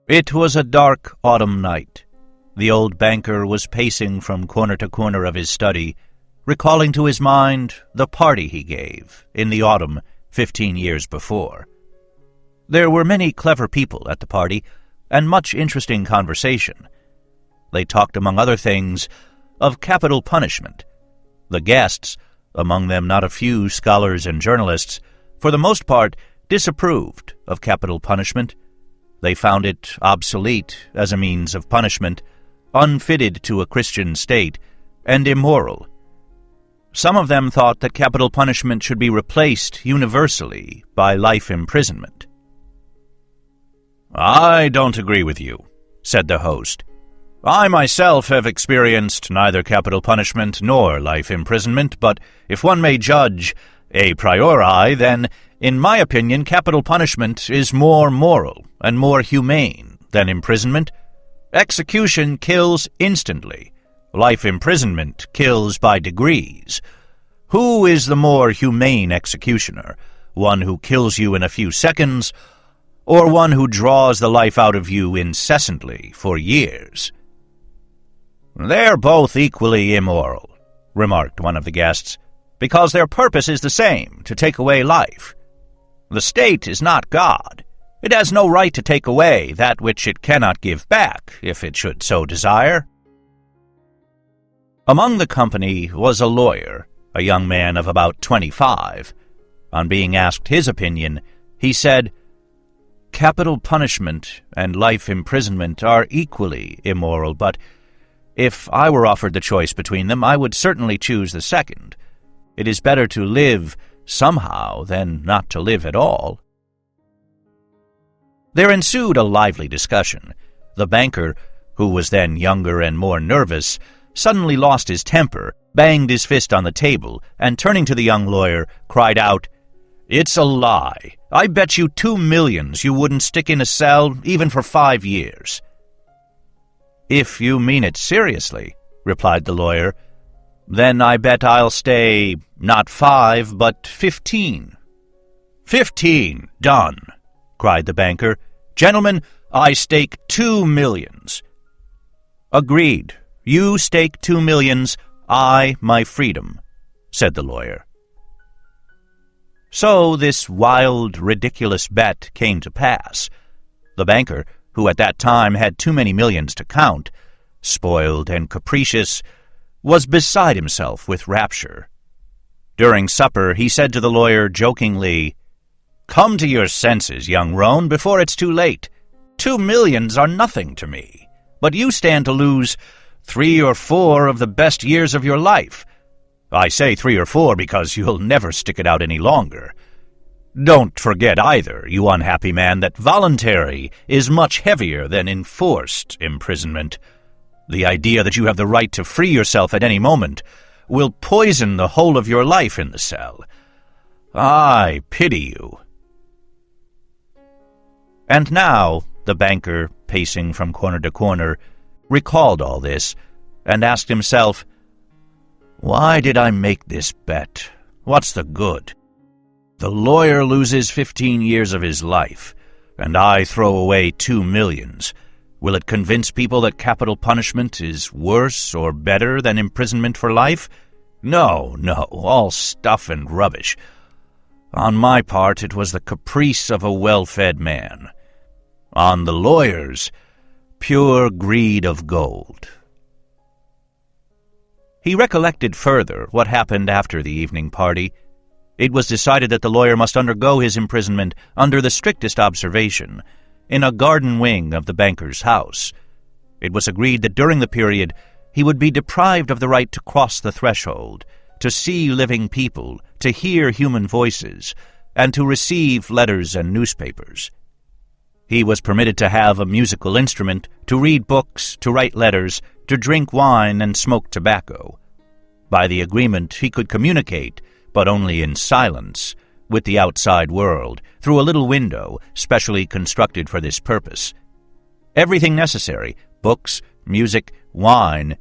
It was a dark autumn night. The old banker was pacing from corner to corner of his study, recalling to his mind the party he gave in the autumn 15 years before. There were many clever people at the party, and much interesting conversation. They talked, among other things, of capital punishment. The guests, among them not a few scholars and journalists, for the most part disapproved of capital punishment. They found it obsolete as a means of punishment, unfitted to a Christian state, and immoral. Some of them thought that capital punishment should be replaced universally by life imprisonment. "I don't agree with you," said the host. "I myself have experienced neither capital punishment nor life imprisonment, but if one may judge a priori, then, in my opinion, capital punishment is more moral and more humane than imprisonment. Execution kills instantly. Life imprisonment kills by degrees. Who is the more humane executioner? One who kills you in a few seconds, or one who draws the life out of you incessantly for years?" "They're both equally immoral," remarked one of the guests, "because their purpose is the same, to take away life. The state is not God. It has no right to take away that which it cannot give back, if it should so desire." Among the company was a lawyer, a young man of about 25. On being asked his opinion, he said, "Capital punishment and life imprisonment are equally immoral, but if I were offered the choice between them, I would certainly choose the second. It is better to live somehow than not to live at all." There ensued a lively discussion. The banker, who was then younger and more nervous, suddenly lost his temper, banged his fist on the table, and turning to the young lawyer, cried out, "It's a lie. I bet you 2 millions you wouldn't stick in a cell even for 5 years. "If you mean it seriously," replied the lawyer, "then I bet I'll stay not 5, but 15. "15, done," cried the banker. "Gentlemen, I stake 2 millions. "Agreed. You stake 2 millions, I my freedom," said the lawyer. So this wild, ridiculous bet came to pass. The banker, who at that time had too many millions to count, spoiled and capricious, was beside himself with rapture. During supper he said to the lawyer jokingly, "Come to your senses, young roan, before it's too late. 2 millions are nothing to me, but you stand to lose 3 or 4 of the best years of your life. I say 3 or 4 because you'll never stick it out any longer. Don't forget either, you unhappy man, that voluntary is much heavier than enforced imprisonment. The idea that you have the right to free yourself at any moment will poison the whole of your life in the cell. I pity you." And now the banker, pacing from corner to corner, recalled all this and asked himself, "Why did I make this bet? What's the good? The lawyer loses 15 years of his life, and I throw away 2 millions. Will it convince people that capital punishment is worse or better than imprisonment for life? No, all stuff and rubbish. On my part, it was the caprice of a well-fed man. On the lawyer's, pure greed of gold." He recollected further what happened after the evening party. It was decided that the lawyer must undergo his imprisonment under the strictest observation, in a garden wing of the banker's house. It was agreed that during the period he would be deprived of the right to cross the threshold, to see living people, to hear human voices, and to receive letters and newspapers. He was permitted to have a musical instrument, to read books, to write letters, to drink wine and smoke tobacco. By the agreement he could communicate, but only in silence, with the outside world, through a little window specially constructed for this purpose. Everything necessary, books, music, wine,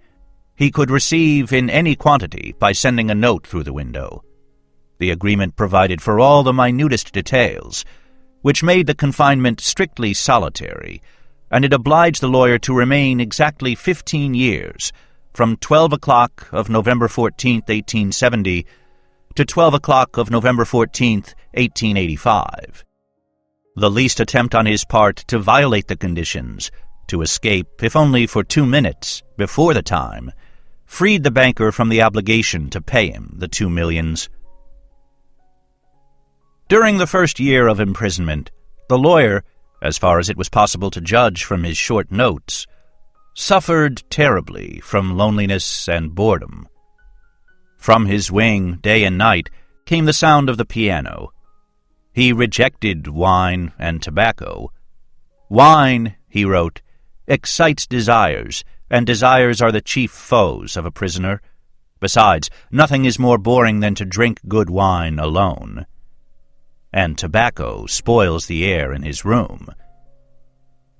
he could receive in any quantity by sending a note through the window. The agreement provided for all the minutest details, which made the confinement strictly solitary, and it obliged the lawyer to remain exactly 15 years, from 12 o'clock of November 14th, 1870, to 12 o'clock of November 14th, 1885. The least attempt on his part to violate the conditions, to escape, if only for 2 minutes, before the time, freed the banker from the obligation to pay him the $2 million. During the first year of imprisonment, the lawyer, as far as it was possible to judge from his short notes, suffered terribly from loneliness and boredom. From his wing, day and night, came the sound of the piano. He rejected wine and tobacco. "Wine," he wrote, "excites desires, and desires are the chief foes of a prisoner. Besides, nothing is more boring than to drink good wine alone. And tobacco spoils the air in his room."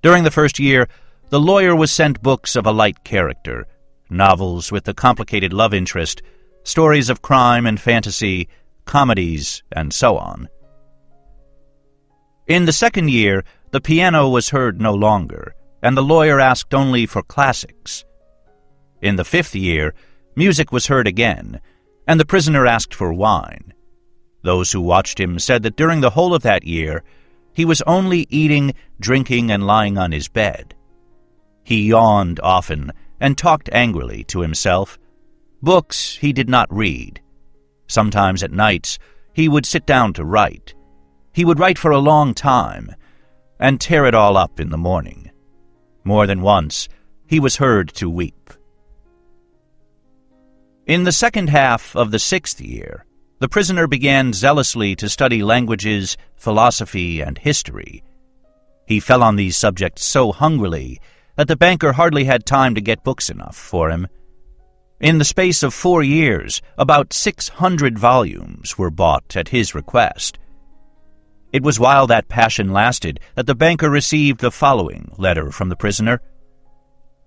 During the first year, the lawyer was sent books of a light character, novels with a complicated love interest, stories of crime and fantasy, comedies, and so on. In the second year, the piano was heard no longer, and the lawyer asked only for classics. In the fifth year, music was heard again, and the prisoner asked for wine. Those who watched him said that during the whole of that year, he was only eating, drinking, and lying on his bed. He yawned often and talked angrily to himself. Books he did not read. Sometimes at nights he would sit down to write. He would write for a long time and tear it all up in the morning. More than once he was heard to weep. In the second half of the sixth year, the prisoner began zealously to study languages, philosophy, and history. He fell on these subjects so hungrily that the banker hardly had time to get books enough for him. In the space of 4 years, about 600 volumes were bought at his request. It was while that passion lasted that the banker received the following letter from the prisoner.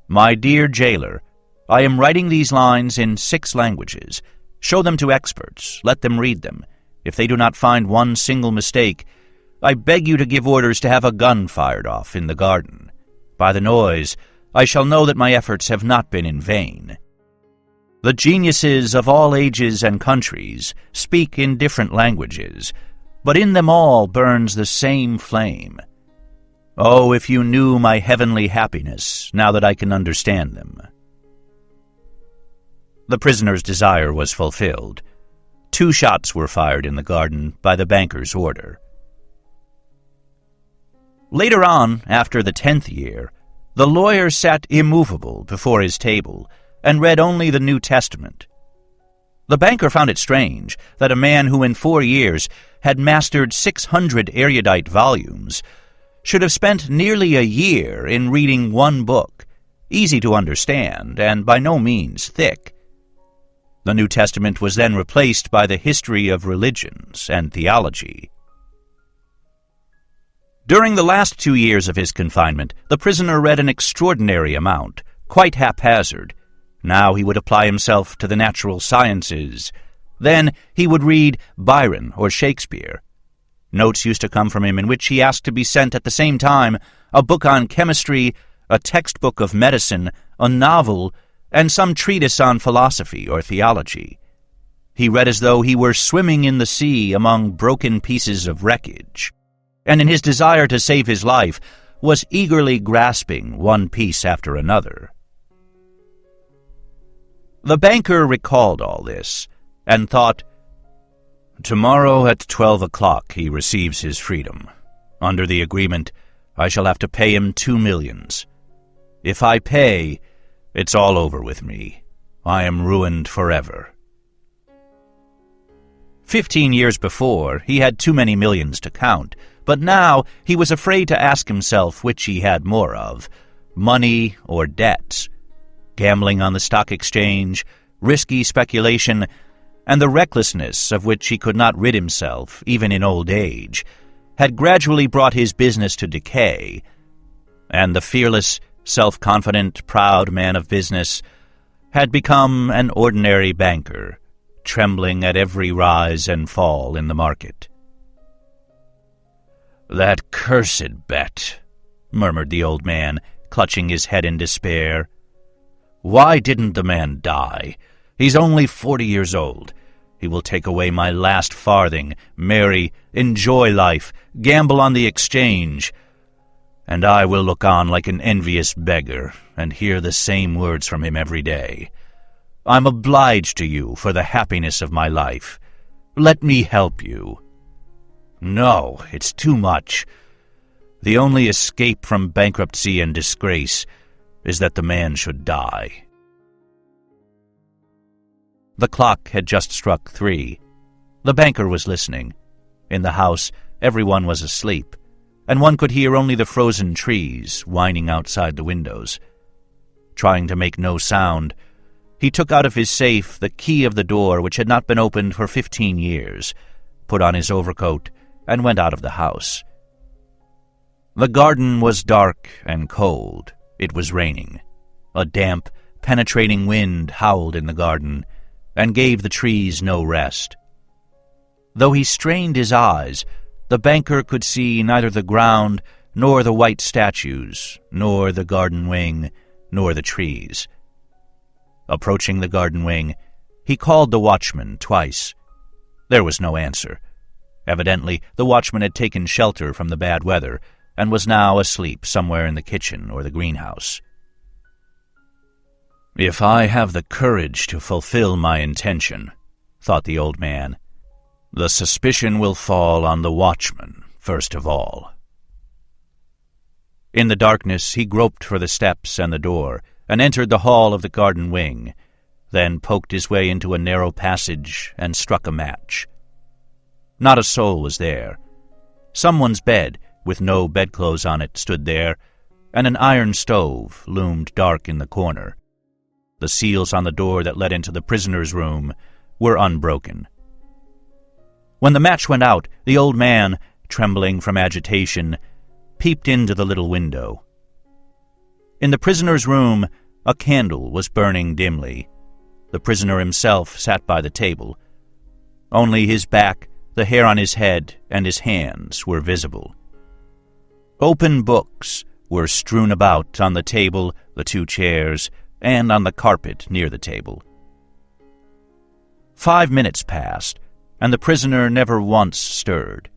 "My dear jailer, I am writing these lines in 6 languages. Show them to experts. Let them read them. If they do not find one single mistake, I beg you to give orders to have a gun fired off in the garden. By the noise, I shall know that my efforts have not been in vain. The geniuses of all ages and countries speak in different languages, but in them all burns the same flame. Oh, if you knew my heavenly happiness, now that I can understand them." The prisoner's desire was fulfilled. 2 shots were fired in the garden by the banker's order. Later on, after the 10th year, the lawyer sat immovable before his table and read only the New Testament. The banker found it strange that a man who in 4 years had mastered 600 erudite volumes should have spent nearly a year in reading one book, easy to understand and by no means thick. The New Testament was then replaced by the history of religions and theology. During the last 2 years of his confinement, the prisoner read an extraordinary amount, quite haphazard. Now he would apply himself to the natural sciences. Then he would read Byron or Shakespeare. Notes used to come from him in which he asked to be sent at the same time a book on chemistry, a textbook of medicine, a novel, and some treatise on philosophy or theology. He read as though he were swimming in the sea among broken pieces of wreckage, and in his desire to save his life was eagerly grasping one piece after another. The banker recalled all this, and thought, "Tomorrow at 12 o'clock he receives his freedom. Under the agreement, I shall have to pay him $2 million. If I pay, it's all over with me. I am ruined forever." 15 years before, he had too many millions to count, but now he was afraid to ask himself which he had more of, money or debts. Gambling on the stock exchange, risky speculation, and the recklessness of which he could not rid himself, even in old age, had gradually brought his business to decay, and the fearless, self-confident, proud man of business had become an ordinary banker, trembling at every rise and fall in the market. "That cursed bet," murmured the old man, clutching his head in despair. "Why didn't the man die? He's only 40 years old. He will take away my last farthing, marry, enjoy life, gamble on the exchange, and I will look on like an envious beggar and hear the same words from him every day. I'm obliged to you for the happiness of my life. Let me help you." "No, it's too much. The only escape from bankruptcy and disgrace is that the man should die." The clock had just struck 3. The banker was listening. In the house, everyone was asleep, and one could hear only the frozen trees whining outside the windows. Trying to make no sound, he took out of his safe the key of the door which had not been opened for 15 years, put on his overcoat, and went out of the house. The garden was dark and cold. It was raining. A damp, penetrating wind howled in the garden and gave the trees no rest. Though he strained his eyes, the banker could see neither the ground nor the white statues, nor the garden wing, nor the trees. Approaching the garden wing, he called the watchman twice. There was no answer. Evidently, the watchman had taken shelter from the bad weather and was now asleep somewhere in the kitchen or the greenhouse. "If I have the courage to fulfill my intention," thought the old man, "the suspicion will fall on the watchman first of all." In the darkness he groped for the steps and the door, and entered the hall of the garden wing, then poked his way into a narrow passage and struck a match. Not a soul was there. Someone's bed, with no bedclothes on it, stood there, and an iron stove loomed dark in the corner. The seals on the door that led into the prisoner's room were unbroken. When the match went out, the old man, trembling from agitation, peeped into the little window. In the prisoner's room, a candle was burning dimly. The prisoner himself sat by the table. Only his back, the hair on his head, and his hands were visible. Open books were strewn about on the table, the 2 chairs, and on the carpet near the table. 5 minutes passed, and the prisoner never once stirred.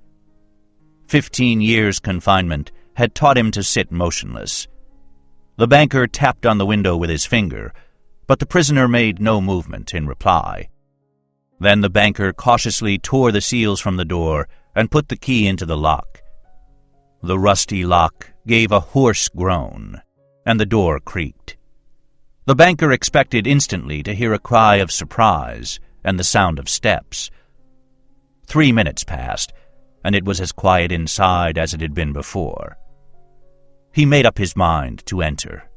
15 years' confinement had taught him to sit motionless. The banker tapped on the window with his finger, but the prisoner made no movement in reply. Then the banker cautiously tore the seals from the door and put the key into the lock. The rusty lock gave a hoarse groan, and the door creaked. The banker expected instantly to hear a cry of surprise and the sound of steps. 3 minutes passed, and it was as quiet inside as it had been before. He made up his mind to enter.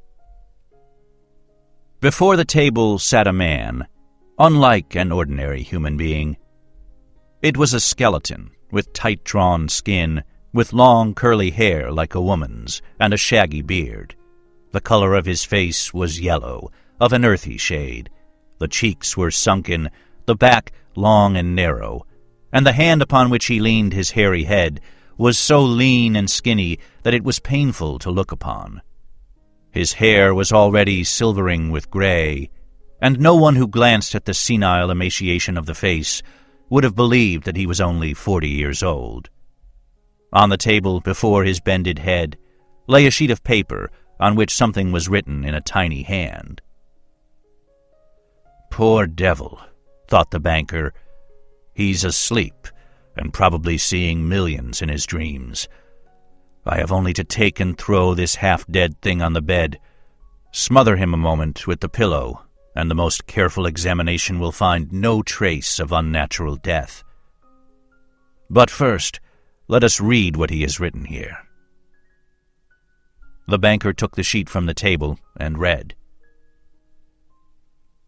Before the table sat a man, unlike an ordinary human being. It was a skeleton, with tight-drawn skin, with long curly hair like a woman's, and a shaggy beard. The color of his face was yellow, of an earthy shade. The cheeks were sunken, the back long and narrow, and the hand upon which he leaned his hairy head was so lean and skinny that it was painful to look upon. His hair was already silvering with gray, and no one who glanced at the senile emaciation of the face would have believed that he was only 40 years old. On the table before his bended head lay a sheet of paper on which something was written in a tiny hand. "Poor devil," thought the banker. "He's asleep, and probably seeing millions in his dreams. I have only to take and throw this half-dead thing on the bed, smother him a moment with the pillow, and the most careful examination will find no trace of unnatural death. But first, let us read what he has written here." The banker took the sheet from the table and read,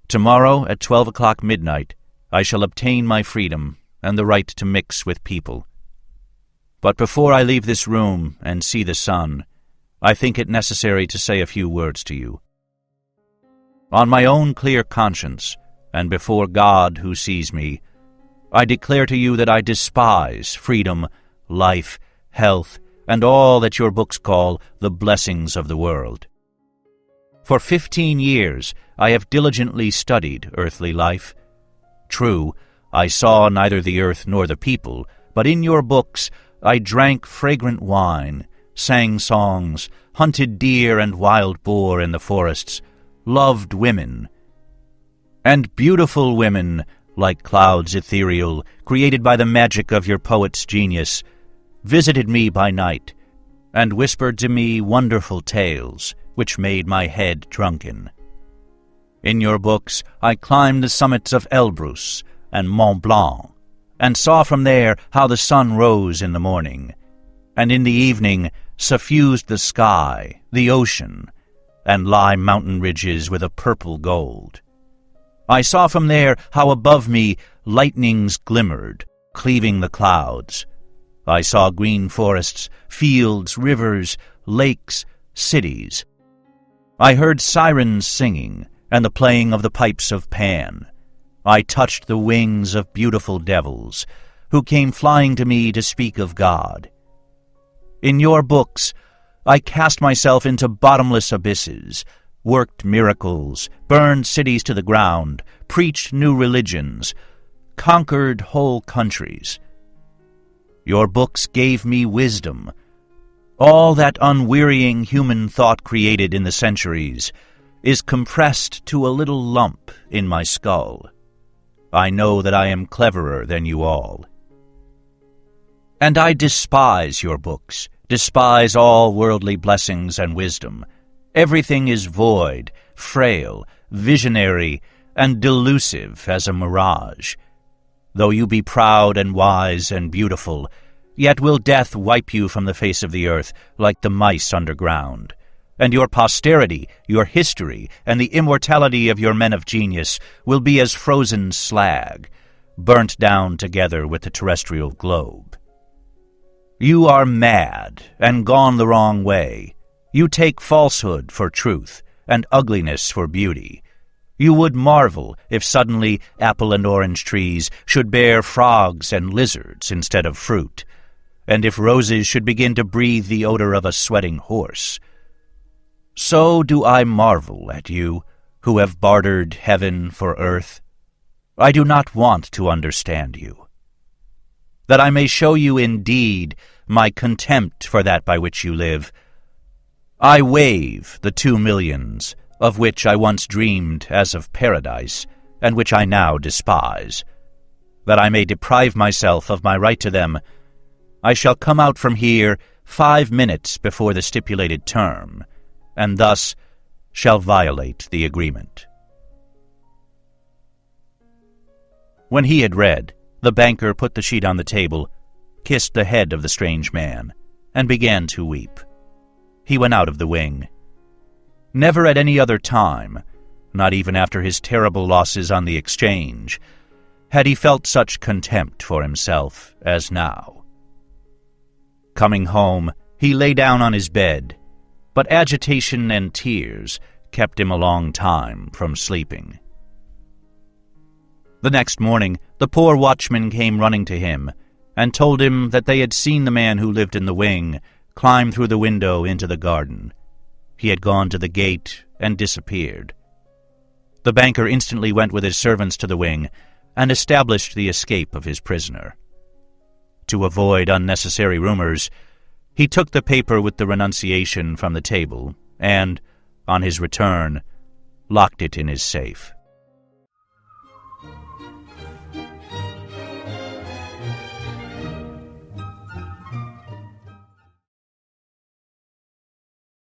"Tomorrow at 12 o'clock midnight, I shall obtain my freedom and the right to mix with people. But before I leave this room and see the sun, I think it necessary to say a few words to you. On my own clear conscience, and before God who sees me, I declare to you that I despise freedom, life, health, and all that your books call the blessings of the world. For 15 years I have diligently studied earthly life. True, I saw neither the earth nor the people, but in your books I drank fragrant wine, sang songs, hunted deer and wild boar in the forests, loved women. And beautiful women, like clouds ethereal, created by the magic of your poet's genius, visited me by night, and whispered to me wonderful tales, which made my head drunken. In your books I climbed the summits of Elbrus and Mont Blanc, and saw from there how the sun rose in the morning, and in the evening suffused the sky, the ocean, and lime mountain ridges with a purple gold. I saw from there how above me lightnings glimmered, cleaving the clouds. I saw green forests, fields, rivers, lakes, cities. I heard sirens singing, and the playing of the pipes of Pan. I touched the wings of beautiful devils, who came flying to me to speak of God. In your books I cast myself into bottomless abysses, worked miracles, burned cities to the ground, preached new religions, conquered whole countries. Your books gave me wisdom. All that unwearying human thought created in the centuries is compressed to a little lump in my skull. I know that I am cleverer than you all. And I despise your books, despise all worldly blessings and wisdom. Everything is void, frail, visionary, and delusive as a mirage. Though you be proud and wise and beautiful, yet will death wipe you from the face of the earth like the mice underground. And your posterity, your history, and the immortality of your men of genius will be as frozen slag, burnt down together with the terrestrial globe. You are mad and gone the wrong way. You take falsehood for truth and ugliness for beauty. You would marvel if suddenly apple and orange trees should bear frogs and lizards instead of fruit, and if roses should begin to breathe the odor of a sweating horse. So do I marvel at you, who have bartered heaven for earth. I do not want to understand you. That I may show you indeed my contempt for that by which you live, I waive the 2 millions, of which I once dreamed as of paradise, and which I now despise. That I may deprive myself of my right to them, I shall come out from here 5 minutes before the stipulated term, and thus shall violate the agreement. When he had read, the banker put the sheet on the table, kissed the head of the strange man, and began to weep. He went out of the wing. Never at any other time, not even after his terrible losses on the exchange, had he felt such contempt for himself as now. Coming home, he lay down on his bed, but agitation and tears kept him a long time from sleeping. The next morning, the poor watchman came running to him and told him that they had seen the man who lived in the wing climb through the window into the garden. He had gone to the gate and disappeared. The banker instantly went with his servants to the wing and established the escape of his prisoner. To avoid unnecessary rumors, he took the paper with the renunciation from the table and, on his return, locked it in his safe.